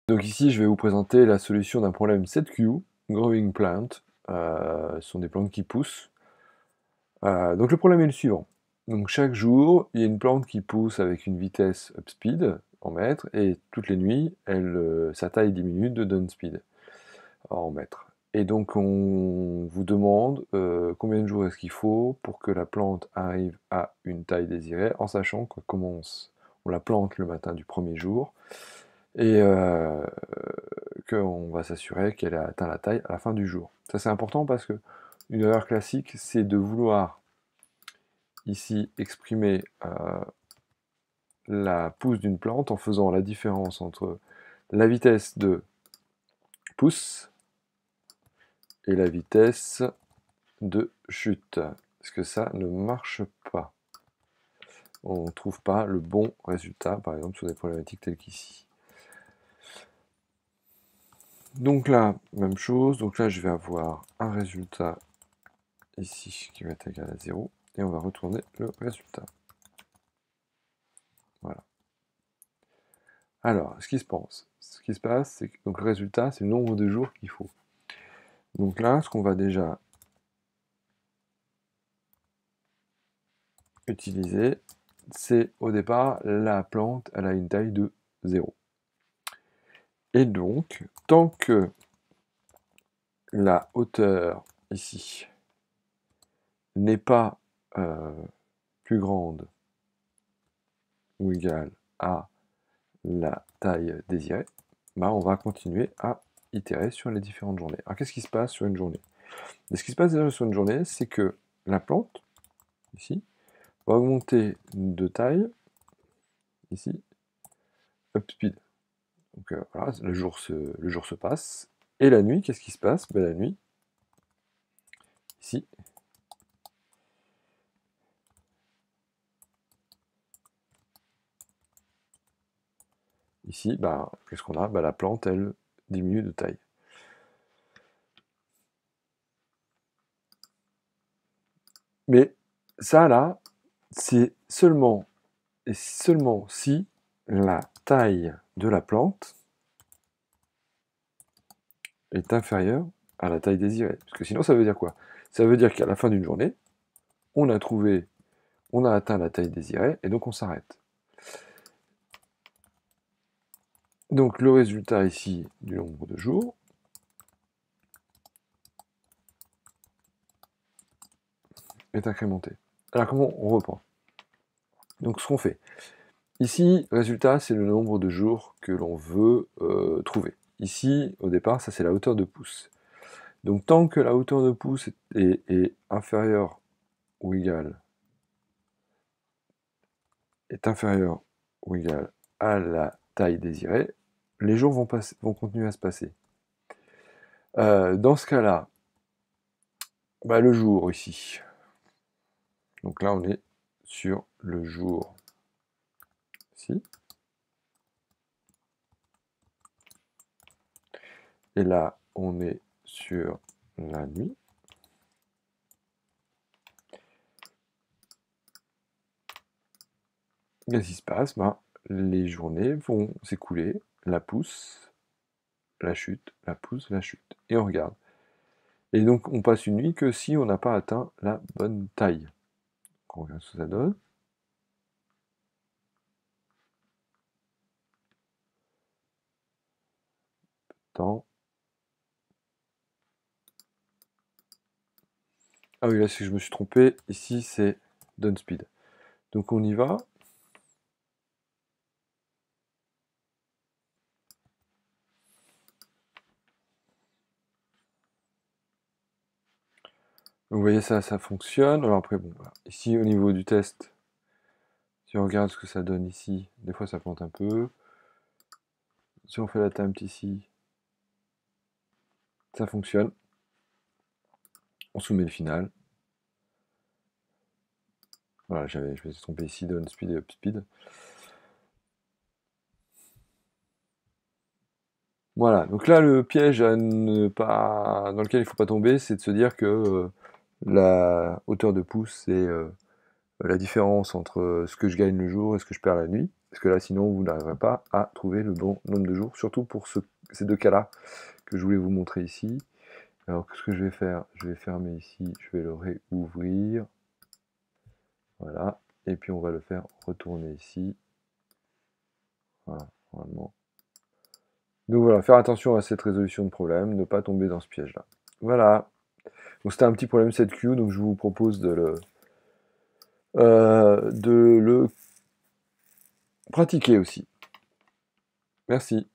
Donc ici, je vais vous présenter la solution d'un problème ZQ, Growing Plant. Ce sont des plantes qui poussent. Donc le problème est le suivant. Donc chaque jour, il y a une plante qui pousse avec une vitesse upspeed en mètres, et toutes les nuits, sa taille diminue de downspeed en mètres. Et donc on vous demande combien de jours est-ce qu'il faut pour que la plante arrive à une taille désirée, en sachant qu'on commence, on la plante le matin du premier jour, et qu'on va s'assurer qu'elle a atteint la taille à la fin du jour. Ça c'est important parce que une erreur classique, c'est de vouloir ici exprimer la pousse d'une plante en faisant la différence entre la vitesse de pousse et la vitesse de chute. Parce que ça ne marche pas. On ne trouve pas le bon résultat, par exemple sur des problématiques telles qu'ici. Donc là, même chose. Donc là, je vais avoir un résultat ici qui va être égal à 0. Et on va retourner le résultat. Voilà. Alors, ce qui se passe, c'est que donc, le résultat, c'est le nombre de jours qu'il faut. Donc là, ce qu'on va déjà utiliser, c'est au départ, la plante, elle a une taille de 0. Et donc, tant que la hauteur ici n'est pas plus grande ou égale à la taille désirée, bah on va continuer à itérer sur les différentes journées. Alors qu'est-ce qui se passe sur une journée? Et ce qui se passe déjà sur une journée, c'est que la plante, ici, va augmenter de taille, ici, upspeed. Donc voilà, le jour se passe, et la nuit, qu'est-ce qui se passe? Ben, la nuit, ici, bah, qu'est-ce qu'on a? Bah, la plante, elle, diminue de taille. Mais ça, là, c'est seulement et seulement si la taille de la plante est inférieure à la taille désirée. Parce que sinon, ça veut dire quoi? Ça veut dire qu'à la fin d'une journée, on a atteint la taille désirée, et donc on s'arrête. Donc le résultat ici du nombre de jours est incrémenté. Alors comment on reprend? Donc ce qu'on fait, ici, résultat, c'est le nombre de jours que l'on veut trouver. Ici, au départ, ça c'est la hauteur de pouce. Donc tant que la hauteur de pouce est inférieure ou égale à la taille désirée, les jours vont continuer à se passer. Dans ce cas-là, bah, le jour ici. Donc là, on est sur le jour ici. Et là, on est sur la nuit. Qu'est-ce qui se passe? Ben, les journées vont s'écouler, la pousse, la chute, la pousse, la chute. Et on regarde. Et donc, on passe une nuit que si on n'a pas atteint la bonne taille. Donc, on regarde ce que ça donne. Temps. Ah oui, là, si je me suis trompé, ici, c'est downspeed. Donc, on y va. Vous voyez ça fonctionne. Alors après, bon, voilà. Ici, au niveau du test, si on regarde ce que ça donne ici, des fois ça plante un peu. Si on fait la temp ici, ça fonctionne. On soumet le final. Voilà, je me suis trompé ici, down speed et up speed. Voilà, donc là le piège à ne pas, dans lequel il ne faut pas tomber, c'est de se dire que la hauteur de pouce c'est la différence entre ce que je gagne le jour et ce que je perds la nuit, parce que là sinon vous n'arriverez pas à trouver le bon nombre de jours, surtout pour ces deux cas-là que je voulais vous montrer ici. Alors ce que je vais faire, je vais fermer ici, je vais le réouvrir, voilà, et puis on va le faire retourner ici, voilà, normalement. Donc voilà, faire attention à cette résolution de problème, ne pas tomber dans ce piège-là. Voilà, donc c'était un petit problème 7Q, donc je vous propose de le pratiquer aussi. Merci.